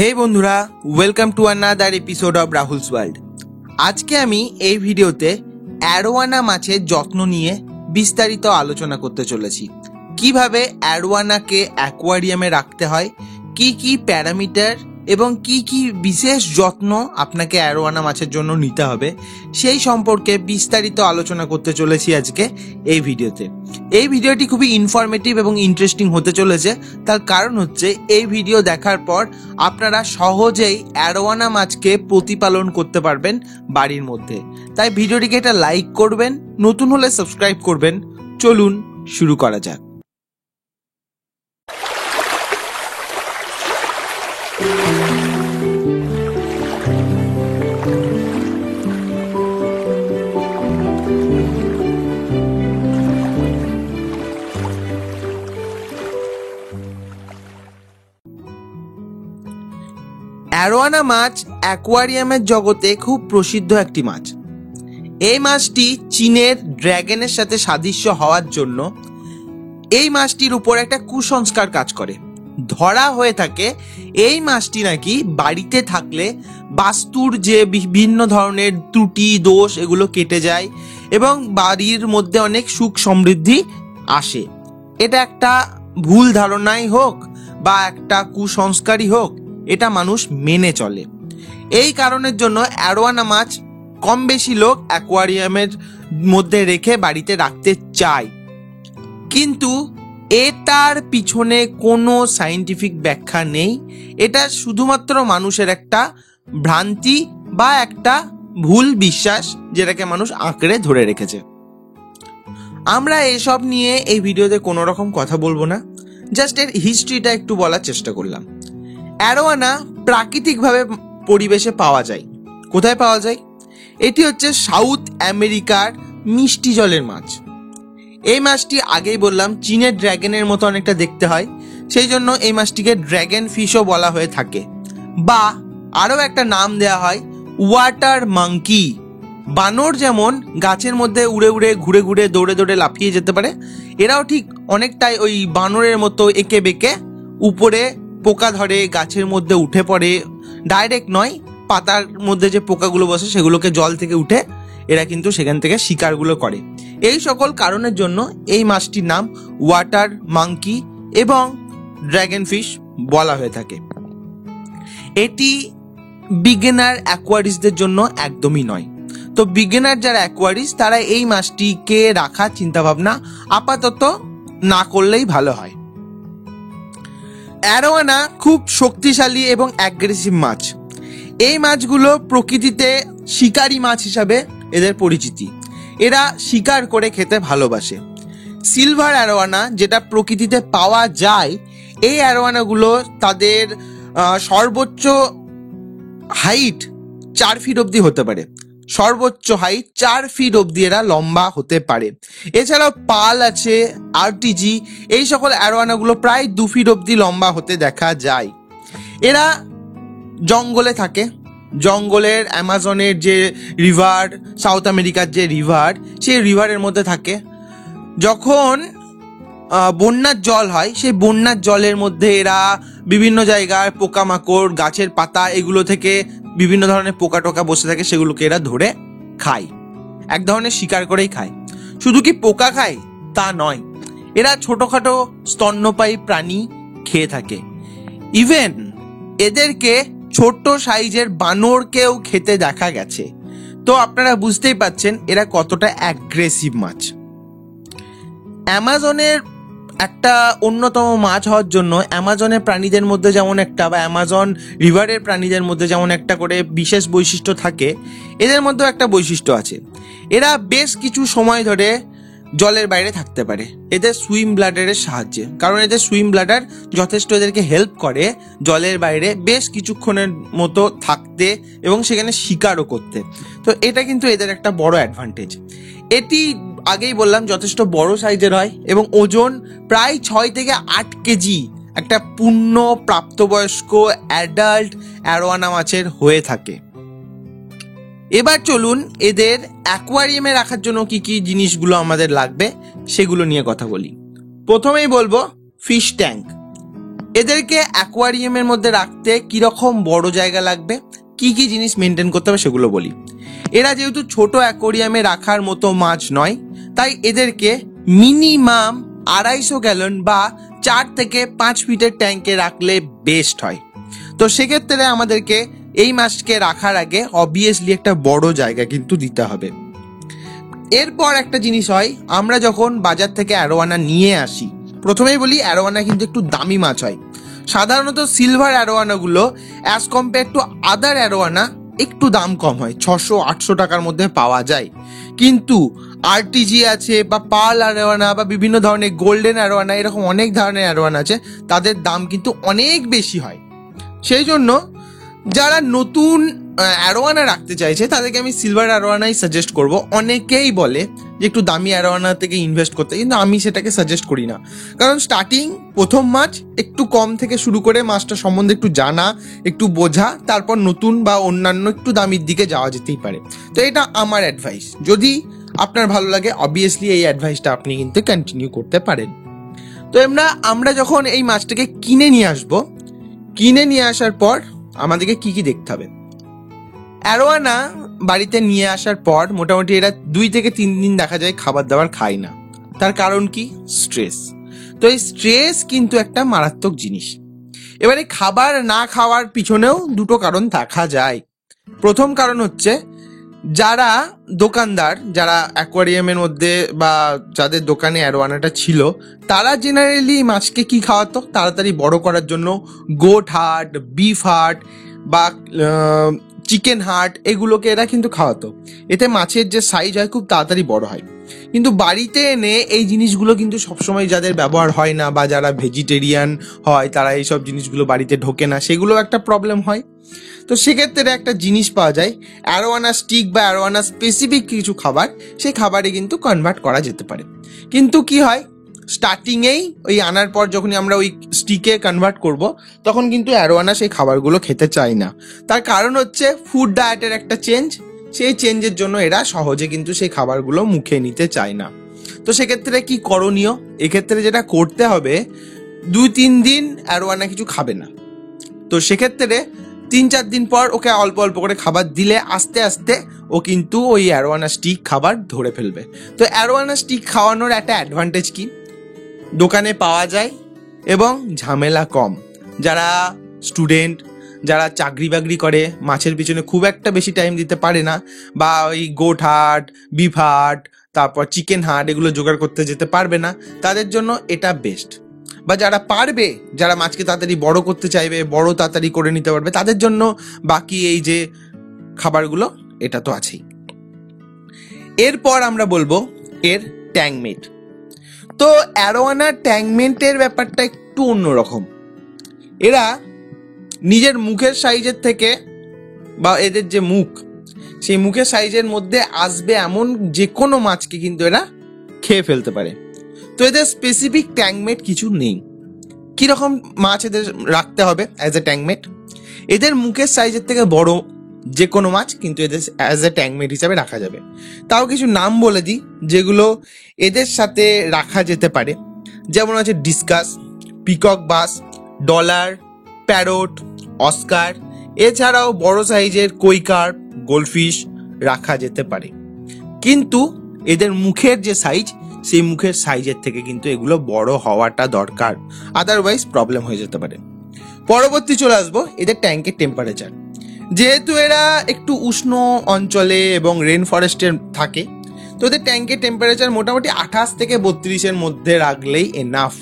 হে বন্ধুরা, welcome to another episode of Rahul's world. আজকে আমি এই ভিডিওতে অ্যারোয়ানা মাছের যত্ন নিয়ে বিস্তারিত আলোচনা করতে চলেছি। কিভাবে অ্যারোয়ানাকে অ্যাকোয়ারিয়ামে রাখতে হয়, কি কি প্যারামিটার এবং কি কি বিশেষ যত্ন আপনাকে অ্যারোয়ানা মাছের জন্য নিতে হবে, সেই সম্পর্কে বিস্তারিত আলোচনা করতে চলেছি আজকে এই ভিডিওতে। এই ভিডিওটি খুবই ইনফরমেটিভ এবং ইন্টারেস্টিং হতে চলেছে। তার কারণ হচ্ছে এই ভিডিও দেখার পর আপনারা সহজেই অ্যারোয়ানা মাছকে প্রতিপালন করতে পারবেন বাড়ির মধ্যে। তাই ভিডিওটিকে একটা লাইক করবেন, নতুন হলে সাবস্ক্রাইব করবেন। চলুন শুরু করা যাক। অ্যারোয়ানা মাছ অ্যাকোয়ারিয়ামের জগতে খুব প্রসিদ্ধ একটি মাছ। এই মাছটি চীনের ড্র্যাগনের সাথে সাদৃশ্য হওয়ার জন্য এই মাছটির উপর একটা কুসংস্কার কাজ করে। ধরা হয়ে থাকে এই মাছটি নাকি বাড়িতে থাকলে বাস্তুর যে বিভিন্ন ধরনের ত্রুটি দোষ এগুলো কেটে যায় এবং বাড়ির মধ্যে অনেক সুখ সমৃদ্ধি আসে। এটা একটা ভুল ধারণাই হোক বা একটা কুসংস্কারই হোক, এটা মানুষ মেনে চলে। এই কারণের জন্য অ্যারোয়ানা মাছ কম বেশি লোক অ্যাকোয়ারিয়ামের মধ্যে রেখে বাড়িতে রাখতে চায়, কিন্তু এটার পিছনে কোনো সায়েন্টিফিক ব্যাখ্যা নেই। এটা শুধুমাত্র মানুষের একটা ভ্রান্তি বা একটা ভুল বিশ্বাস, যেটাকে মানুষ আঁকড়ে ধরে রেখেছে। আমরা এসব নিয়ে এই ভিডিওতে কোনো রকম কথা বলবো না, জাস্ট এর হিস্ট্রিটা একটু বলার চেষ্টা করলাম। অ্যারোয়ানা প্রাকৃতিকভাবে পরিবেশে পাওয়া যায়। কোথায় পাওয়া যায়? এটি হচ্ছে সাউথ আমেরিকার মিষ্টি জলের মাছ। এই মাছটি আগেই বললাম চীনের ড্র্যাগনের মতো অনেকটা দেখতে হয়, সেই জন্য এই মাছটিকে ড্র্যাগন ফিশও বলা হয়ে থাকে, বা আরও একটা নাম দেওয়া হয় ওয়াটার মাঙ্কি। বানর যেমন গাছের মধ্যে উড়ে উড়ে ঘুরে ঘুরে দৌড়ে দৌড়ে লাফিয়ে যেতে পারে, এরাও ঠিক অনেকটাই ওই বানরের মতো এঁকে বেঁকে উপরে পোকা ধরে গাছের মধ্যে উঠে পড়ে। ডাইরেক্ট নয়, পাতার মধ্যে যে পোকাগুলো বসে সেগুলোকে জল থেকে উঠে এরা কিন্তু সেখান থেকে শিকারগুলো করে। এই সকল কারণের জন্য এই মাছটির নাম ওয়াটার মাঙ্কি এবং ড্র্যাগন ফিশ বলা হয়ে থাকে। এটি বিগিনার অ্যাকোয়ারিস্টদের জন্য একদমই নয়। তো বিগিনার যারা অ্যাকোয়ারিস্ট তারা এই মাছটিকে রাখার চিন্তাভাবনা আপাতত না করলেই ভালো হয়। অ্যারোয়ানা খুব শক্তিশালী এবং অ্যাগ্রেসিভ মাছ। এই মাছগুলো প্রকৃতিতে শিকারী মাছ হিসাবে এদের পরিচিতি। এরা শিকার করে খেতে ভালোবাসে। সিলভার অ্যারোয়ানা যেটা প্রকৃতিতে পাওয়া যায়, এই অ্যারোয়ানাগুলো তাদের সর্বোচ্চ হাইট 4 ফিট অবধি হতে পারে। সর্বোচ্চ হাইট 4 ফিট অবধি এরা লম্বা হতে পারে। এছাড়াও পাল আছে, আরটিজি, এই সকল অ্যারোয়ানাগুলো প্রায় 2 ফিট অবধি লম্বা হতে দেখা যায়। এরা জঙ্গলে থাকে। জঙ্গলের অ্যামাজনের যে রিভার, সাউথ আমেরিকার যে রিভার, সেই রিভারের মধ্যে থাকে। যখন বন্যার জল হয়, সেই বন্যার জলের মধ্যে এরা বিভিন্ন জায়গায় পোকামাকড়, গাছের পাতা, এগুলো থেকে বিভিন্ন ধরনের পোকা টোকা বসে থাকে, সেগুলোকে এরা ধরে খায়। এক ধরনের শিকার করেই খায়। শুধু কি পোকা খায় তা নয়, এরা ছোটখাটো স্তন্যপায়ী প্রাণী খেয়ে থাকে। ইভেন এদেরকে ছোট সাইজের বানরকেও খেতে দেখা গেছে। তো আপনারা বুঝতেই পাচ্ছেন এরা কতটা অ্যাগ্রেসিভ মাছ। অ্যামাজনের একটা অন্যতম মাছ হওয়ার জন্য অ্যামাজনের প্রাণীদের মধ্যে যেমন একটা, বা অ্যামাজন রিভারের প্রাণীদের মধ্যে যেমন একটা করে বিশেষ বৈশিষ্ট্য থাকে, এদের মধ্যেও একটা বৈশিষ্ট্য আছে। এরা বেশ কিছু সময় ধরে জলের বাইরে থাকতে পারে এদের সুইম ব্লাডারের সাহায্যে। কারণ এদের সুইম ব্লাডার যথেষ্ট এদেরকে হেল্প করে জলের বাইরে বেশ কিছুক্ষণের মতো থাকতে এবং সেখানে শিকারও করতে। তো এটা কিন্তু এদের একটা বড় অ্যাডভান্টেজ। এটি আগেই বললাম যথেষ্ট বড় সাইজের হয় এবং ওজন প্রায় 6 থেকে 8 কেজি একটা পূর্ণ প্রাপ্তবয়স্ক অ্যাডাল্ট অ্যারোয়ানা মাছের হয়ে থাকে। এবার চলুন এদের অ্যাকোয়ারিয়ামে রাখার জন্য কি কি জিনিসগুলো আমাদের লাগবে সেগুলো নিয়ে কথা বলি। প্রথমেই বলবো ফিশ ট্যাঙ্ক। এদেরকে অ্যাকোয়ারিয়ামের মধ্যে রাখতে কিরকম বড় জায়গা লাগবে, কি কি জিনিস মেনটেন করতে হবে সেগুলো বলি। এরা যেহেতু ছোট অ্যাকোয়ারিয়ামে রাখার মতো মাছ নয়, তাই এদেরকে মিনিমাম 250 গ্যালন বা 4 থেকে 5 ফিটের ট্যাঙ্কে রাখলে বেস্ট হয়। তো সেক্ষেত্রে আমাদেরকে এই মাছকে রাখার আগে অবভিয়াসলি একটা বড় জায়গা কিন্তু দিতে হবে। এরপর একটা জিনিস হয়, আমরা যখন বাজার থেকে অ্যারোয়ানা নিয়ে আসি, প্রথমেই বলি অ্যারোয়ানা কিন্তু একটু দামি মাছ হয়। সাধারণত সিলভার অ্যারোয়ানাগুলো as compare to other arowana একটু দাম কম হয়, 600-800 টাকার মধ্যে পাওয়া যায়। কিন্তু আরটিজি আছে বা পার্ল অ্যারোয়ানা বা বিভিন্ন ধরনের গোল্ডেন অ্যারোয়ানা, এরকম অনেক ধরনের অ্যারোয়ানা আছে, তাদের দাম কিন্তু অনেক বেশি হয়। সেই জন্য যারা নতুন অ্যারোয়ানা রাখতে চাইছে তাদেরকে আমি সিলভার অ্যারোয়ানাই সাজেস্ট করব। অনেকেই বলে যে একটু দামি অ্যারোয়ানা থেকে ইনভেস্ট করতে, কিন্তু আমি সেটাকে সাজেস্ট করি না। কারণ স্টার্টিং প্রথম মাছ একটু কম থেকে শুরু করে মাছটা সম্বন্ধে একটু জানা, একটু বোঝা, তারপর নতুন বা অন্যান্য একটু দামির দিকে যাওয়া যেতেই পারে। তো এটা আমার অ্যাডভাইস। যদি আপনার ভালো লাগে অবভিয়াসলি এই অ্যাডভাইসটা আপনি কিন্তু কন্টিনিউ করতে পারেন। তো আমরা যখন এই মাছটাকে কিনে নিয়ে আসবো, কিনে নিয়ে আসার পর আমাদেরকে কি কি দেখতে হবে। অ্যারোয়ানা বাড়িতে নিয়ে আসার পর মোটামুটি এরা 2 থেকে 3 দিন দেখা যায় খাবার দাবার খায় না। তার কারণ কি? স্ট্রেস। তো এই স্ট্রেস কিন্তু একটা মারাত্মক জিনিস। এবারে খাবার না খাওয়ার পিছনেও দুটো কারণ দেখা যায়। প্রথম কারণ হচ্ছে, যারা দোকানদার, যারা অ্যাকোয়ারিয়ামের মধ্যে বা যাদের দোকানে অ্যারোয়ানাটা ছিল, তারা জেনারেলি মাছকে কি খাওয়াতো তাড়াতাড়ি বড় করার জন্য? গোট হার্ট, বিফ হার্ট বা চিকেন হার্ট, এগুলোকে এরা কিন্তু খাওয়াতো। এতে মাছের যে সাইজ হয় খুব তাড়াতাড়ি বড় হয়। কিন্তু বাড়িতে এনে এই জিনিসগুলো কিন্তু সবসময় যাদের ব্যবহার হয় না বা যারা ভেজিটেরিয়ান হয় তারা এইসব জিনিসগুলো বাড়িতে ঢোকে না, সেগুলো একটা প্রবলেম হয়। তো সেক্ষেত্রে একটা জিনিস পাওয়া যায়, অ্যারোয়ানা স্টিক বা অ্যারোয়ানা স্পেসিফিক কিছু খাবার, সেই খাবারে কিন্তু কনভার্ট করা যেতে পারে। কিন্তু কি হয়, স্টার্টিংয়েই ওই আনার পর যখনই আমরা ওই স্টিকে কনভার্ট করব, তখন কিন্তু অ্যারোয়ানা সেই খাবারগুলো খেতে চায় না। তার কারণ হচ্ছে ফুড ডায়েটের একটা চেঞ্জ, সেই চেঞ্জের জন্য এরা সহজে কিন্তু সেই খাবারগুলো মুখে নিতে চায় না। তো সেক্ষেত্রে কি করণীয়? এক্ষেত্রে যেটা করতে হবে, 2-3 দিন অ্যারোয়ানা কিছু খাবে না। তো সেক্ষেত্রে 3-4 দিন পর ওকে অল্প অল্প করে খাবার দিলে আস্তে আস্তে ও কিন্তু ওই অ্যারোয়ানা স্টিক খাবার ধরে ফেলবে। তো অ্যারোয়ানা স্টিক খাওয়ানোর একটা অ্যাডভান্টেজ কি, দোকানে পাওয়া যায় এবং ঝামেলা কম। যারা স্টুডেন্ট, যারা চাকরি বাকরি করে, মাছের পিছনে খুব একটা বেশি টাইম দিতে পারে না, বা ওই গোট হার্ট, বিফ হার্ট, তারপর চিকেন হার্ট এগুলো জোগাড় করতে যেতে পারবে না, তাদের জন্য এটা বেস্ট। বা যারা পারবে, যারা মাছকে তাড়াতাড়ি বড় করতে চাইবে, বড় তাড়াতাড়ি করে নিতে পারবে, তাদের জন্য বাকি এই যে খাবারগুলো, এটা তো আছেই। এরপর আমরা বলবো এর ট্যাঙ্কমেট। তো অ্যারোয়ানা ট্যাঙ্কমেন্টের ব্যাপারটা একটু অন্যরকম। এরা নিজের মুখের সাইজের থেকে, বা এদের যে মুখ, সেই মুখের সাইজের মধ্যে আসবে এমন যে কোনো মাছকে কিন্তু এরা খেয়ে ফেলতে পারে। তো এদের স্পেসিফিক ট্যাঙ্কমেট কিছু নেই। কিরকম মাছ এদের রাখতে হবে অ্যাজ এ ট্যাঙ্কমেট? এদের মুখের সাইজের থেকে বড় যে কোনো মাছ কিন্তু এদের অ্যাজ এ ট্যাঙ্কমেট হিসাবে রাখা যাবে। তাও কিছু নাম বলে দিই যেগুলো এদের সাথে রাখা যেতে পারে। যেমন আছে ডিসকাস, পিকক বাস, ডলার, প্যারট, অস্কার। এছাড়াও বড় সাইজের কই কার্প, গোল্ডফিশ রাখা যেতে পারে। কিন্তু এদের মুখের যে সাইজ, সেই মুখের সাইজের থেকে কিন্তু এগুলো বড় হওয়াটা দরকার, আদারওয়াইজ প্রবলেম হয়ে যেতে পারে। পরবর্তী চলে আসবো এদের ট্যাঙ্কের টেম্পারেচার। যেহেতু এরা একটু উষ্ণ অঞ্চলে এবং রেন ফরেস্টে থাকে, তো এদের ট্যাঙ্কের টেম্পারেচার মোটামুটি 28 থেকে 32-এর মধ্যে রাখলেই এনাফ,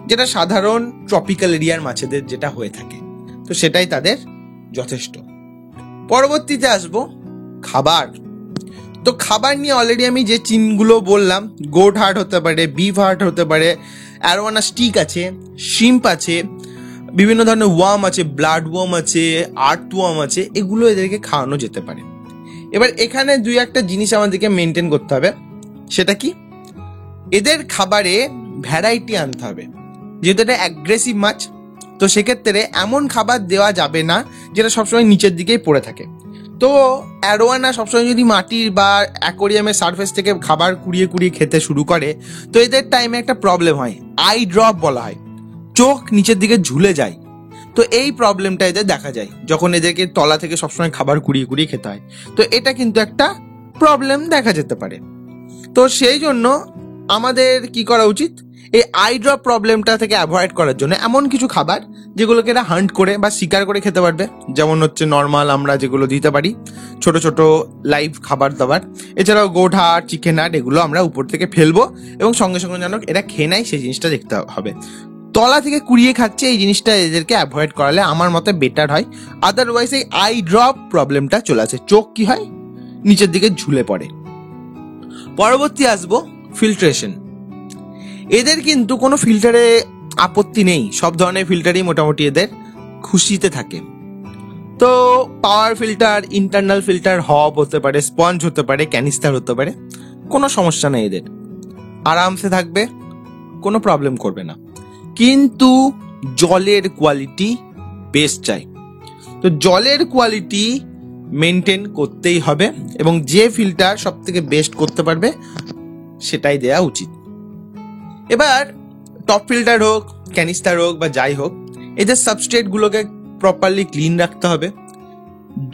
যেটা সাধারণ ট্রপিক্যাল এরিয়ার মাছেদের যেটা হয়ে থাকে, তো সেটাই তাদের যথেষ্ট। পরবর্তীতে আসবো খাবার। তো খাবার নিয়ে অলরেডি আমি যে চিনগুলো বললাম, গোট হার্ট হতে পারে, বিফ হার্ট হতে পারে, অ্যারোয়ানা স্টিক আছে, শ্রিম্প আছে, বিভিন্ন ধরনের ওয়ার্ম আছে, ব্লাড ওয়ার্ম আছে, আর্থ ওয়ার্ম আছে, এগুলো এদেরকে খাওয়ানো যেতে পারে। এবার এখানে 2-1টা জিনিস আমাদেরকে মেনটেন করতে হবে। সেটা কি, এদের খাবারে ভ্যারাইটি আনতে হবে। যেহেতু এটা অ্যাগ্রেসিভ মাছ, তো সেক্ষেত্রে এমন খাবার দেওয়া যাবে না যেটা সবসময় নিচের দিকেই পড়ে থাকে। তো অ্যারোয়ানা সবসময় যদি মাটির বা অ্যাকোরিয়ামের সারফেস থেকে খাবার কুড়িয়ে কুড়িয়ে খেতে শুরু করে, তো এদের টাইমে একটা প্রবলেম হয়, আই ড্রপ বলা হয়। চোখ নিচের দিকে ঝুলে যায়। তো এই প্রবলেমটা এদের দেখা যায় যখন এদেরকে তলা থেকে সবসময় খাবার কুড়িয়ে কুড়িয়ে খেতে হয়। তো এটা কিন্তু একটা প্রবলেম দেখা যেতে পারে। তো সেই জন্য আমাদের কি করা উচিত, এই আই ড্রপ প্রবলেমটা থেকে অ্যাভয়েড করার জন্য এমন কিছু খাবার যেগুলোকে এরা হান্ট করে বা শিকার করে খেতে পারবে, যেমন হচ্ছে নর্মাল আমরা যেগুলো দিতে পারি ছোট ছোট লাইভ খাবার দাবার, এছাড়াও গোট হাট, চিকেন হাট, এগুলো আমরা উপর থেকে ফেলবো এবং সঙ্গে সঙ্গে যেন এরা খেয়ে নেয় সেই জিনিসটা দেখতে হবে। তলা থেকে কুড়িয়ে খাচ্ছে এই জিনিসটা এদেরকে অ্যাভয়েড করালে আমার মতে বেটার হয়। আদারওয়াইজ এই আই ড্রপ প্রবলেমটা চলে আসে, চোখ কি হয় নিচের দিকে ঝুলে পড়ে। পরবর্তী আসবো ফিল্ট্রেশন। এদের কিন্তু কোনো ফিল্টারে আপত্তি নেই, সব ধরনের ফিল্টারই মোটামুটি এদের খুশিতে থাকে। তো পাওয়ার ফিল্টার, ইন্টারনাল ফিল্টার, হব হতে পারে, স্পঞ্জ হতে পারে, ক্যানিস্টার হতে পারে, কোনো সমস্যা নেই, এদের আরামসে থাকবে, কোনো প্রবলেম করবে না। কিন্তু জলের কোয়ালিটি বেস্ট চাই। তো জলের কোয়ালিটি মেনটেন করতেই হবে এবং যে ফিল্টার সব থেকে বেস্ট করতে পারবে সেটাই দেওয়া উচিত। এবার টপ ফিল্টার হোক, ক্যানিস্টার হোক বা যাই হোক, এদের সাবস্ট্রেটগুলোকে প্রপারলি ক্লিন রাখতে হবে।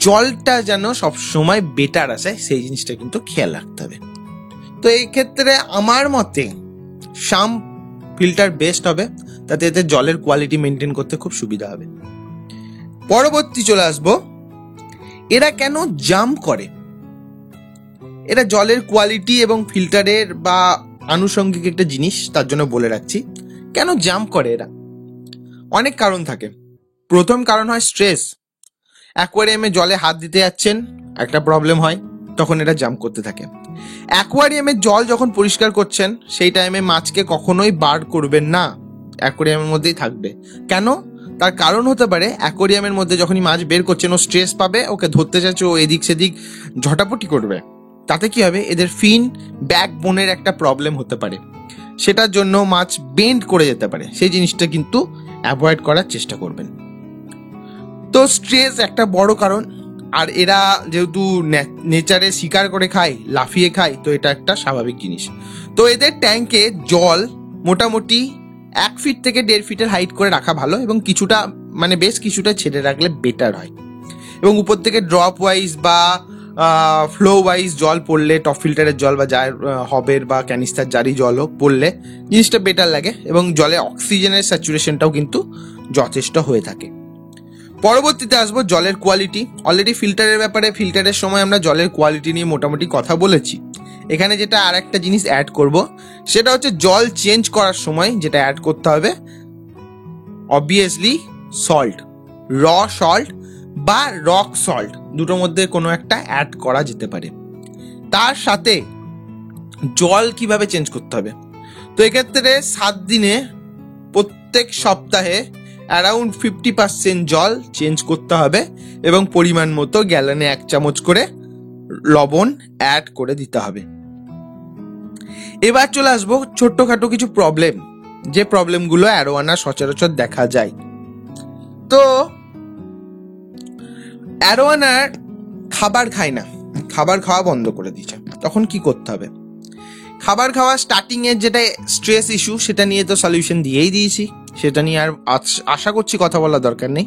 জলটা যেন সবসময় বেটার আসে সেই জিনিসটা কিন্তু খেয়াল রাখতে হবে। তো এই ক্ষেত্রে আমার মতে শাম ফিল্টার বেস্ট হবে, তাতে এতে জলের কোয়ালিটি মেনটেন করতে খুব সুবিধা হবে। পরবর্তী চলে আসবো, এরা কেন জাম্প করে। এরা জলের কোয়ালিটি এবং ফিল্টারের বা আনুষঙ্গিক একটা জিনিস, তার জন্য বলে রাখছি কেন জাম্প করে এরা। অনেক কারণ থাকে। প্রথম কারণ হয় স্ট্রেস। অ্যাকোয়ারিয়ামে জলে হাত দিতে যাচ্ছেন, একটা প্রবলেম হয়, তখন এরা জাম্প করতে থাকে। অ্যাকোয়ারিয়ামের জল যখন পরিষ্কার করছেন সেই টাইমে মাছকে কখনোই বার করবেন না, অ্যাকোয়ারিয়ামের মধ্যেই থাকবে। কেন? তার কারণ হতে পারে অ্যাকোয়ারিয়ামের মধ্যে যখনই মাছ বের করছেন ও স্ট্রেস পাবে, ওকে ধরতে যাচ্ছে, ও এদিক সেদিক ঝটাপটি করবে, তাতে কি হবে, এদের ফিন ব্যাকবোনের একটা প্রবলেম হতে পারে, সেটার জন্য মাছ বেন্ড করে যেতে পারে। সেই জিনিসটা কিন্তু অ্যাভয়েড করার চেষ্টা করবেন। তো স্ট্রেস একটা বড় কারণ, আর এরা যেহেতু নেচারে শিকার করে খায়, লাফিয়ে খায়, তো এটা একটা স্বাভাবিক জিনিস। তো এদের ট্যাঙ্কে জল মোটামুটি 1 ফিট থেকে 1.5 ফিটের হাইট করে রাখা ভালো এবং কিছুটা মানে বেশ কিছুটা ছেড়ে রাখলে বেটার হয়। এবং উপর থেকে ড্রপ ওয়াইজ বা ফ্লো ওয়াইজ জল পড়লে, টপ ফিল্টারের জল বা যার হবের বা ক্যানিস্টার জারি জল হোক পড়লে জিনিসটা বেটার লাগে এবং জলে অক্সিজেনের স্যাচুরেশনটাও কিন্তু যথেষ্ট হয়ে থাকে। পরবর্তীতে আসবো জলের কোয়ালিটি। অলরেডি ফিল্টারের ব্যাপারে, ফিল্টারের সময় আমরা জলের কোয়ালিটি নিয়ে মোটামুটি কথা বলেছি। এখানে যেটা আর একটা জিনিস অ্যাড করব, সেটা হচ্ছে জল চেঞ্জ করার সময় যেটা অ্যাড করতে হবে, অবভিয়াসলি সল্ট, র সল্ট বা রক সল্ট, দুটোর মধ্যে কোনো একটা অ্যাড করা যেতে পারে। তার সাথে জল কিভাবে চেঞ্জ করতে হবে, তো এক্ষেত্রে 7 দিনে প্রত্যেক সপ্তাহে অ্যারাউন্ড 50% জল চেঞ্জ করতে হবে এবং পরিমাণ মতো গ্যালনে 1 চামচ করে লবণ অ্যাড করে দিতে হবে। এবার চলে আসবো ছোট্টখাটো কিছু প্রবলেম, যে প্রবলেমগুলো অ্যারোয়ানা সচরাচর দেখা যায়। তো অ্যারোয়ানার খাবার খায় না, খাবার খাওয়া বন্ধ করে দিয়েছে, তখন কি করতে হবে? খাবার খাওয়া স্টার্টিং এর যেটা স্ট্রেস ইস্যু, সেটা নিয়ে তো সলিউশন দিয়েই দিয়েছি, সেটা নিয়ে আর আশা করছি কথা বলার দরকার নেই।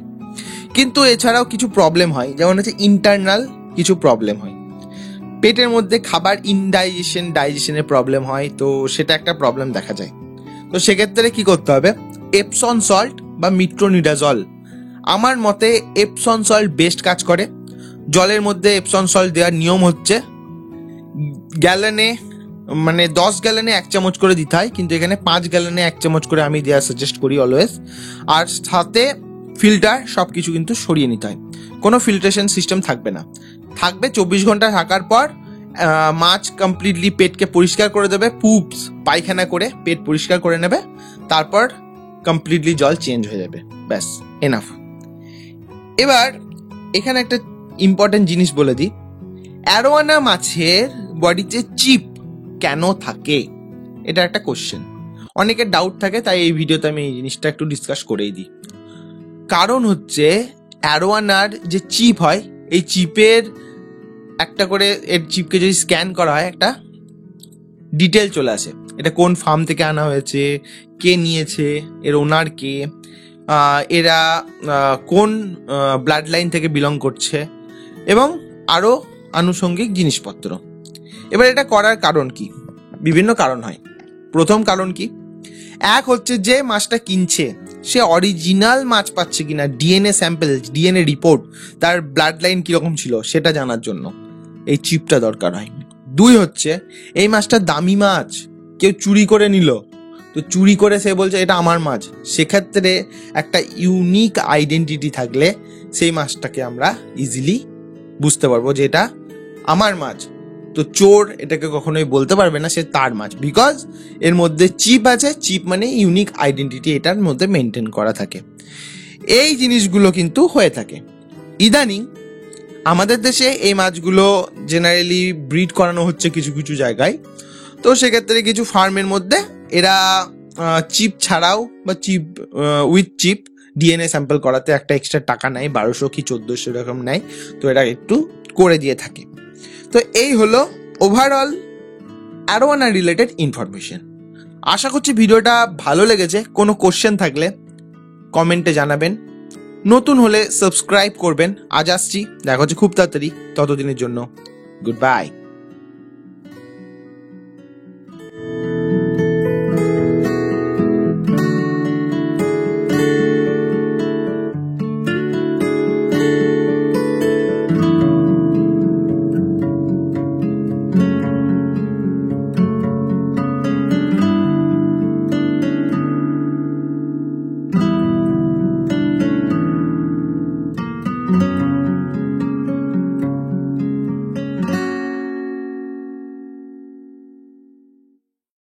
কিন্তু এছাড়াও কিছু প্রবলেম হয়, যেমন হচ্ছে ইন্টারনাল কিছু প্রবলেম হয়, পেটের মধ্যে খাবার ইনডাইজেশন, ডাইজেশনের প্রবলেম হয়, তো সেটা একটা প্রবলেম দেখা যায়। তো সেক্ষেত্রে কি করতে হবে? এপসন সল্ট বা মিট্রোনিডাজল, আমার মতে এপসন সল্ট বেস্ট কাজ করে। জলের মধ্যে এপসন সল্ট দেওয়ার নিয়ম হচ্ছে গ্যালনে মানে 10 গ্যালনে 1 চামচ করে দিতে হয়, কিন্তু এখানে 5 গ্যালনে 1 চামচ করে আমি দেওয়া সাজেস্ট করি অলওয়েজ। আর সাথে ফিল্টার সবকিছু কিন্তু সরিয়ে নিতে হয়, কোনো ফিল্ট্রেশন সিস্টেম থাকবে না। থাকবে 24 ঘন্টা থাকার পর মাছ কমপ্লিটলি পেটকে পরিষ্কার করে দেবে, পুপস পায়খানা করে পেট পরিষ্কার করে নেবে, তারপর কমপ্লিটলি জল চেঞ্জ হয়ে যাবে, ব্যাস এনাফ। এবার এখানে একটা ইম্পর্টেন্ট জিনিস বলে দিই, অ্যারোয়ানা মাছের বডিতে চিপ কেন থাকে, এটা একটা কোশ্চেন, অনেকের ডাউট থাকে, তাই এই ভিডিওতে আমি এই জিনিসটা একটু ডিসকাস করেই দিই। কারণ হচ্ছে অ্যারোয়ানার যে চিপ হয়, এই চিপের একটা করে, এর চিপকে যদি স্ক্যান করা হয়, একটা ডিটেল চলে আসে। এটা কোন ফার্ম থেকে আনা হয়েছে, কে নিয়েছে, এর ওনার কে, এরা কোন ব্লাড লাইন থেকে বিলং করছে, এবং আরও আনুষঙ্গিক জিনিসপত্র। এবার এটা করার কারণ কি? বিভিন্ন কারণ হয়। প্রথম কারণ কি? এক হচ্ছে যে মাছটা কিনছে সে অরিজিনাল মাছ পাচ্ছে কিনা, ডিএনএ স্যাম্পল, ডিএনএ রিপোর্ট, তার ব্লাড লাইন কিরকম ছিল সেটা জানার জন্য এই চিপটা দরকার হয়। দুই হচ্ছে এই মাছটা দামি মাছ, কেউ চুরি করে নিল, তো চুরি করে সে বলছে এটা আমার মাছ, সেক্ষেত্রে একটা ইউনিক আইডেন্টিটি থাকলে সেই মাছটাকে আমরা ইজিলি বুঝতে পারবো যে এটা আমার মাছ। তো চোর এটাকে কখনোই বলতে পারবে না সে তার মাছ, বিকজ এর মধ্যে চিপ আছে। চিপ মানে ইউনিক আইডেন্টিটি এটার মধ্যে মেনটেন করা থাকে। এই জিনিসগুলো কিন্তু হয়ে থাকে। ইদানিং আমাদের দেশে এই মাছগুলো জেনারেলি ব্রিড করানো হচ্ছে কিছু কিছু জায়গায়। তো সেক্ষেত্রে কিছু ফার্মের মধ্যে এরা চিপ ছাড়াও বা chip with chip DNA sample করাতে একটা এক্সট্রা টাকা নেয়, 1200 কি 1400 এরকম নেয়। তো এটা একটু করে দিয়ে থাকে। তো এই হলো ওভারঅল অ্যারোয়ানা রিলেটেড ইনফরমেশন। আশা করছি ভিডিওটা ভালো লেগেছে। কোনো কোশ্চেন থাকলে কমেন্টে জানাবেন। নতুন হলে সাবস্ক্রাইব করবেন। আজ আসছি, দেখা হচ্ছে খুব তাড়াতাড়ি। ততদিনের জন্য গুড বাই।